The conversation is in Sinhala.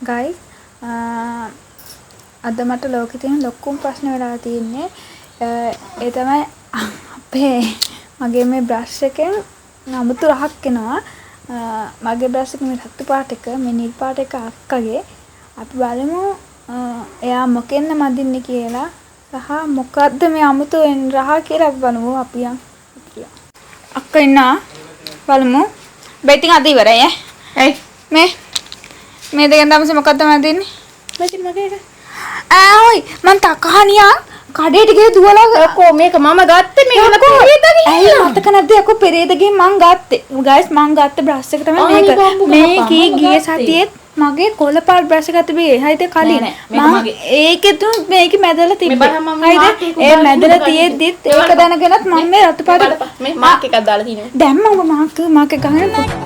guys අද මට ලෝකේ තියෙන ලොකුම ප්‍රශ්න වෙලා තියෙන්නේ ඒ තමයි අපේ මගේ මේ බ්‍රෂ් එකෙන් නමුතු රහක් එනවා මගේ බ්‍රෂ් එකේ මේ රතු පාට එක මේ නිල් පාට එක අක්කගේ අපි බලමු එයා මොකෙන්ද මදින්නේ කියලා සහ මොකද්ද මේ අමුතු රහ කියලා අපි බලමු අපි අක්කා ඉන්නා බලමු බෙටිං අද ඉවරයි ඈ මේ දෙකෙන් තමයි මොකද්ද මදින්නේ බෙටිං මගේ එක ආයි මං තකහනියා කඩේට ගිහ දුවලා අකෝ මේක මම ගත්තේ මේක පෙරේදගේ ඇයි මතක නැද්ද අකෝ පෙරේදගේ මං ගත්තේ ගයිස් මං ගත්ත බ්‍රෂ් එක තමයි මේක මේකේ ගිය සතියේ මගේ කොළ පාට බ්‍රෂ් එක තිබේ හරිද කලින් මම ඒකේ තුන් මේකේ මැදලා තිබ්බේ හරිද ඒ මැදලා තියෙද්දිත් ඒක දැනගෙනත් මම මේ රතු පාට මේ මාක් එකක් දාලා තිනවා දැන් මම මාක් එක ගහන්න